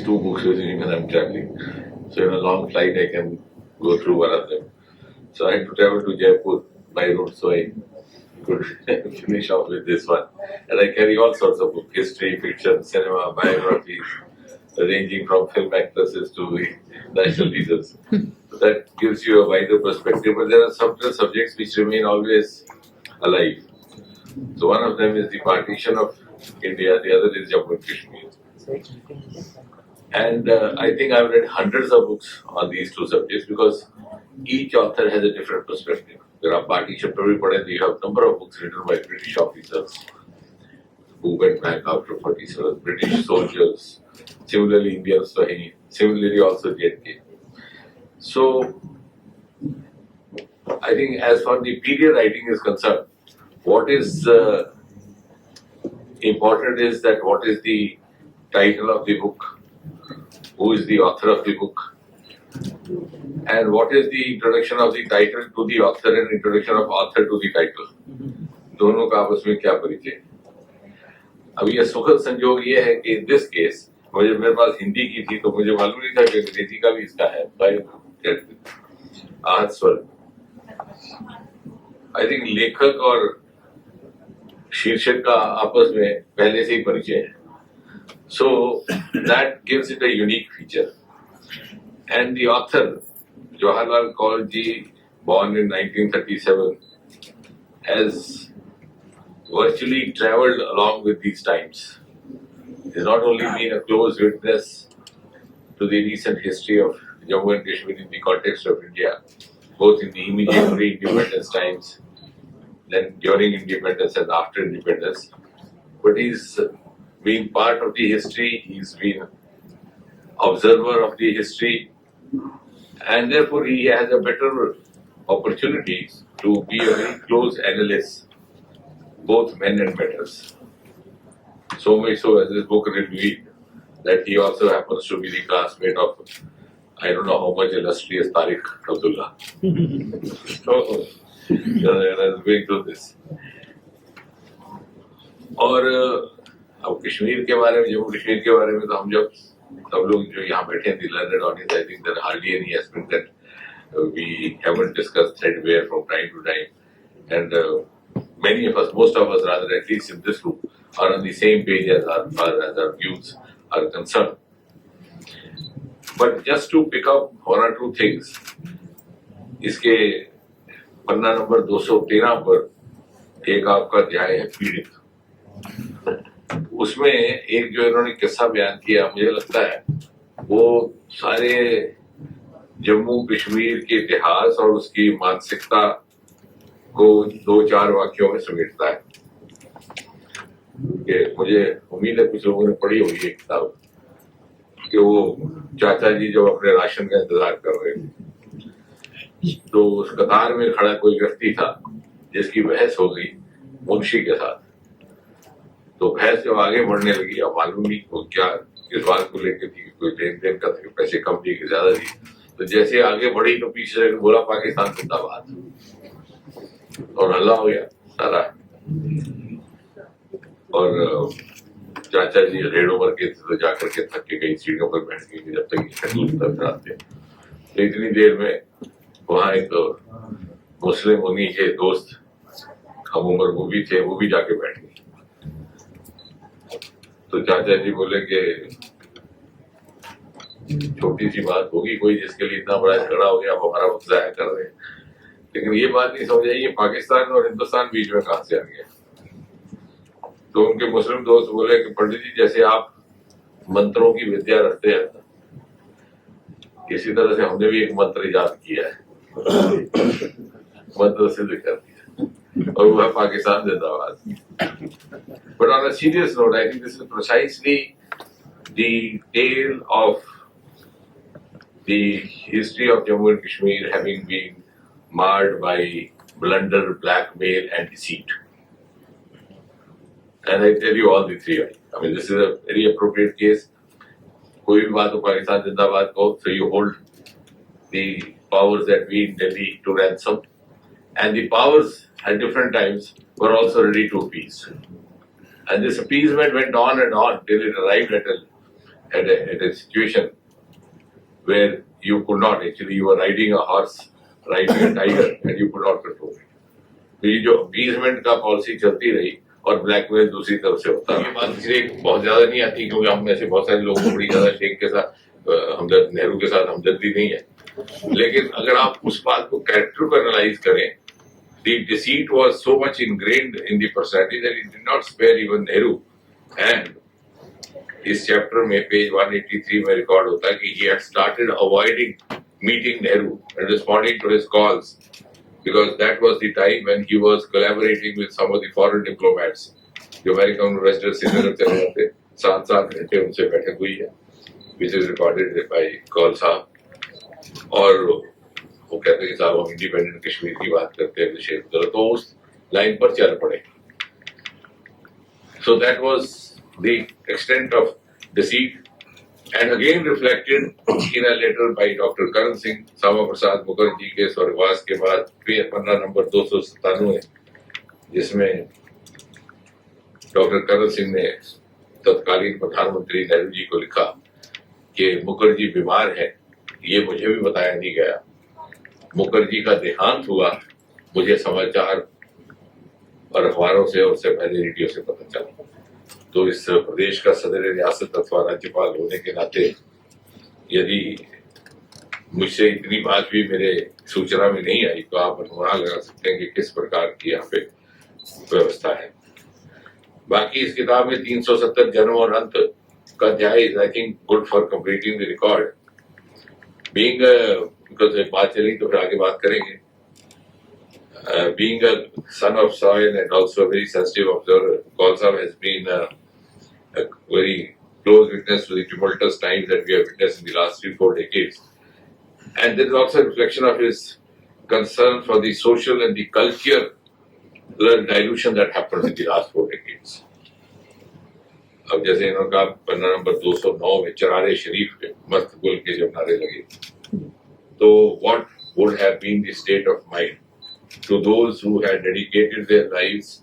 two books with me when I'm traveling. So in a long flight, I can go through one of them. So I had to travel to Jaipur by road, so I could finish off with this one. And I carry all sorts of books: history, fiction, cinema, biographies, ranging from film actresses to the national leaders. So that gives you a wider perspective. But there are some subjects which remain always alive. So one of them is the partition of India, the other is Jammu and Kashmir. And I think I've read hundreds of books on these two subjects because each author has a different perspective. There are partition, you have a number of books written by British officers who went back after 47, British soldiers, similarly Indians, similarly also JK. So I think as far the period writing is concerned, what is important is that what is the title of the book, who is the author of the book, and what is the introduction of the title to the author and introduction of author to the title. दोनों का आपस में क्या परिचय. अब ये सुखद संयोग ये है कि in this case मेरे पास हिंदी की थी तो मुझे मालूम नहीं था कि अंग्रेजी का भी इसका है. आहत स्वर्ग. I think लेखक और शीर्षक का आपस में पहले से ही परिचय है. So that gives it a unique feature. And the author, Jawaharlal Kaulji, born in 1937, has virtually travelled along with these times. He's not only been a close witness to the recent history of Jammu and Kashmir in the context of India, both in the immediate pre-independence times, then during independence and after independence, but he's been part of the history, he's been observer of the history, and therefore he has a better opportunity to be a very close analyst, both men and matters. So much so, as this book revealed, that he also happens to be the classmate of, I don't know how much illustrious Tariq Abdullah. So, I was going through this. और अब कश्मीर के बारे में, जम्मू कश्मीर के बारे में तो हम जब सब लोग जो यहाँ बैठे हैं, the learned audience, I think there are hardly any aspect that we haven't discussed threadbare from time to time. And many of us, most of us rather, at least in this group, are on the same page as far as our views are concerned. But just to pick up one or two things, इसके पन्ना number 213 पर एक आपका अध्याय है पीड़ित. उसमें एक जो इन्होंने किस्सा बयान किया, मुझे लगता है वो सारे जम्मू कश्मीर के इतिहास और उसकी मानसिकता को 2-4 वाक्यों में समेटता है. कि मुझे उम्मीद है कुछ लोगों ने पढ़ी होगी ये किताब, कि वो चाचा जी जब अपने राशन का इंतजार कर रहे थे तो उस कतार में खड़ा कोई व्यक्ति था जिसकी बहस हो गई मुंशी के साथ. तो बहस जब आगे बढ़ने लगी, अब मालूम नहीं वो क्या इस बात को लेकर थी, कोई लेन देन का था, पैसे कम दिए कि ज्यादा दिए. तो जैसे आगे बढ़ी तो पीछे से बोला पाकिस्तान जिंदाबाद, और हल्ला हो गया सारा. और चाचा जी रेड ओवर के तो जाकर के थक के कई सीढ़ियों पर बैठ गए जब तक शटल तक आते. तो इतनी देर में वहाँ एक मुस्लिम उन्हीं के दोस्त हम उम्र वो भी थे, वो भी जाके बैठ गए. तो चाचा जी बोले कि छोटी सी बात होगी कोई जिसके लिए इतना बड़ा झगड़ा हो गया, आप हमारा वक्त जाया कर रहे हैं. लेकिन ये बात नहीं समझ आई, ये पाकिस्तान और हिंदुस्तान बीच में कहां से आ गया. तो उनके मुस्लिम दोस्त बोले कि पंडित जी जैसे आप मंत्रों की विद्या रखते हैं, इसी तरह से हमने भी एक मंत्र याद किया है, मंत्र सिद्ध कर दिया, और वो है पाकिस्तान जिंदाबाद. But on a serious note, I think this is precisely the tale of the history of Jammu and Kashmir having been marred by blunder, blackmail, and deceit. And I tell you all the three. I mean, this is a very appropriate case. कोई भी बात हो पाकिस्तान जिंदाबाद को, so you hold the powers that be in Delhi to ransom, and the powers at different times were also ready to appease. And this appeasement went on and on till it arrived at a at a situation where you could not actually, you were riding a horse, riding a tiger, and you could not control it. तो ये जो 20 minute का policy चलती रही और blackmail दूसरी तरफ से होता, ये बात इसलिए बहुत ज्यादा नहीं आती क्योंकि हम ऐसे बहुत सारे लोगों को बड़ी ज्यादा शेख के साथ हमदर्द, नेहरू के साथ हमदर्दी नहीं है. लेकिन अगर आप उस बात को कैरेक्टर को एनालाइज करें, the deceit was so much ingrained in the personality that it did not spare even Nehru. And इस चैप्टर में पेज 183 में रिकॉर्ड होता है कि he had started avoiding meeting Nehru and responding to his calls because that was the time when he was collaborating with some of the foreign diplomats. जो American ambassador Srinagar चले जाते 7-7 घंटे उनसे बैठक हुई है, which is recorded by Kaul साहब. और वो कहते हैं कि साहब हम इंडिपेंडेंट कश्मीर की बात करते हैं, शेख तो उस लाइन पर चल पड़े. So that was the extent of deceit, and again reflected in a letter by Dr. Karan Singh, Sama Prasad Mukherjee के स्वर्गवास के बाद, पन्ना नंबर 297, जिसमें डॉक्टर करण सिंह ने तत्कालीन प्रधानमंत्री नेहरू जी को लिखा कि मुखर्जी बीमार है, ये मुझे भी बताया नहीं गया. मुखर्जी का देहांत हुआ, मुझे समाचार और अखबारों से और उससे पहले रेडियो से पता चला. तो इस प्रदेश का सदर रियासत अथवा राज्यपाल होने के नाते यदि मुझसे इतनी बात भी मेरे सूचना में नहीं आई तो आप अनुमान लगा सकते हैं कि किस प्रकार की यहाँ पे व्यवस्था है. बाकी इस किताब में 370 जन्म और अंत का अध्याय is I think good for completing the record. Being because बात चली तो फिर आगे बात करेंगे. Being a son of soil and also a very sensitive observer, Kaul Sahab has been a very close witness to the tumultuous times that we have witnessed in the last 3-4 decades. And there is also a reflection of his concern for the social and the cultural dilution that happened in the last 4 decades. अब जैसे इन्होंने कहा पन्ना number 209 में चरारे शरीफ के मस्त गुल के जब नारे लगे, तो what would have been the state of mind to those who had dedicated their lives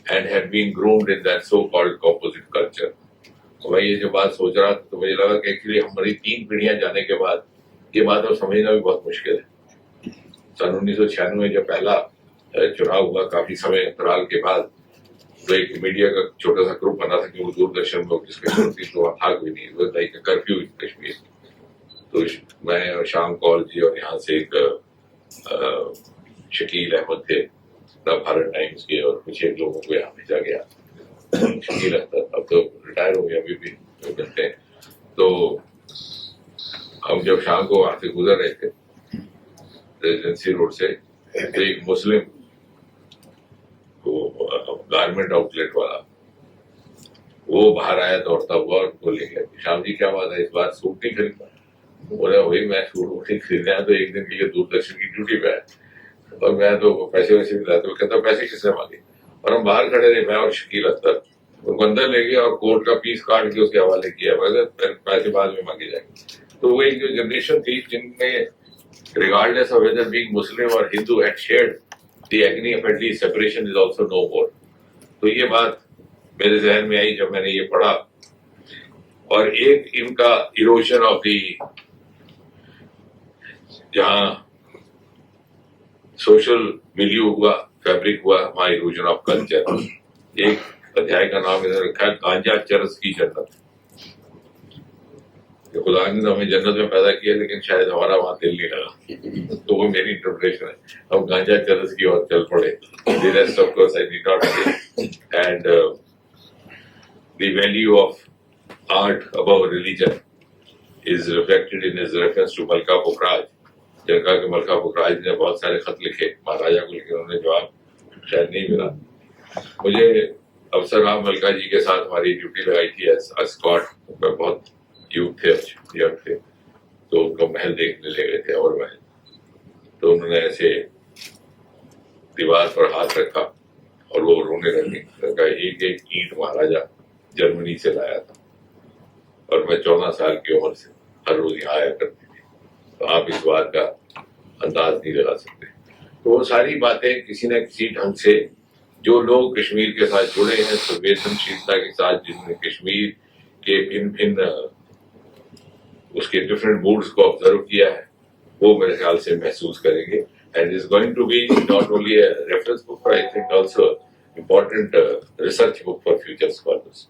and had been groomed in that so-called composite culture. तो मैं ये जो बात सोच रहा था तो मुझे लगा कि एक्चुअली हमारी 3 पीढ़ियां जाने के बाद ये बात अब समझना भी बहुत मुश्किल है. सन 1996 में जब पहला चुनाव हुआ, काफी समय अंतराल के बाद, तो एक मीडिया का छोटा सा ग्रुप बना था कि वो दूरदर्शन में जिसके शुरुआती तो था कोई नहीं, वो लाइक कर्फ्यू इन कश्मीर. तो मैं और शाम कौल जी और यहाँ से एक शकील अहमद थे भारत टाइम्स के, और कुछ एक लोगों को यहाँ भेजा गया. शकील अहमद अब तो रिटायर हो गया, अभी भी करते हैं. तो हम जब शाम को वहां से गुजर रहे थे रेजिडेंसी रोड से, तो एक मुस्लिम गारमेंट आउटलेट वाला वो बाहर आया दौड़ता हुआ और उसको ले गया. शाम जी क्या बात है, इस बार सूट नहीं खरीदना? बोला वही मैं सूट नहीं खरीदना है, तो एक दिन के लिए दूरदर्शन की ड्यूटी पे है और मैं तो पैसे वैसे भी लाते. वो कहता पैसे किसने मांगे? और हम बाहर खड़े रहे, मैं और शकील अख्तर. उनको अंदर ले गया और कोर्ट का पीस काट के उसके हवाले किया, पैसे बाद में मांगे जाएंगे. तो वो एक जो जनरेशन थी जिनमें regardless of whether being Muslim or Hindu had shared the agony of at least separation is also no more. तो ये बात मेरे जहन में आई जब मैंने ये पढ़ा. और एक इनका इरोजन ऑफ दी, जहाँ सोशल मिलियो हुआ, फैब्रिक हुआ, वहाँ इरोजन ऑफ कल्चर. एक अध्याय का नाम इन्होंने रखा है गांजा चरस की जन्नत. खुदा ने तो हमें जन्नत में पैदा किया लेकिन शायद हमारा वहां दिल नहीं लगा. तो वो मेरी इंटरप्रिटेशन है. अब गांजा चरस की ओर चल पड़े. The rest of course I did not say. And the value of art above religion is reflected in his reference to Malka Pukhraj. जब कहा कि मलका पुखराज ने बहुत सारे खत लिखे महाराजा को, लेकिन उन्हें जवाब शायद नहीं मिला. मुझे अवसर रहा मलका जी के साथ हमारी ड्यूटी लगाई थी स्कॉट. बहुत यूथ थे, यंग थे, तो उनको महल देखने ले गए थे और महल. तो उन्होंने ऐसे दीवार पर हाथ रखा और वो रोने लगे. उनका एक एक ईंट महाराजा जर्मनी से लाया था और मैं 14 साल की उम्र से हर रोज यहाँ आया करती थी. तो आप इस बात का अंदाज नहीं लगा सकते. तो वो सारी बातें किसी न किसी ढंग से जो लोग कश्मीर के साथ जुड़े हैं, संवेदनशीलता के साथ, जिन्होंने कश्मीर के भिन्न भिन्न اس کے ڈفرینٹ موڈس کو آبزرو کیا ہے وہ میرے خیال سے محسوس کریں گے. And is going to be not only a reference book, I think also important research book for future scholars.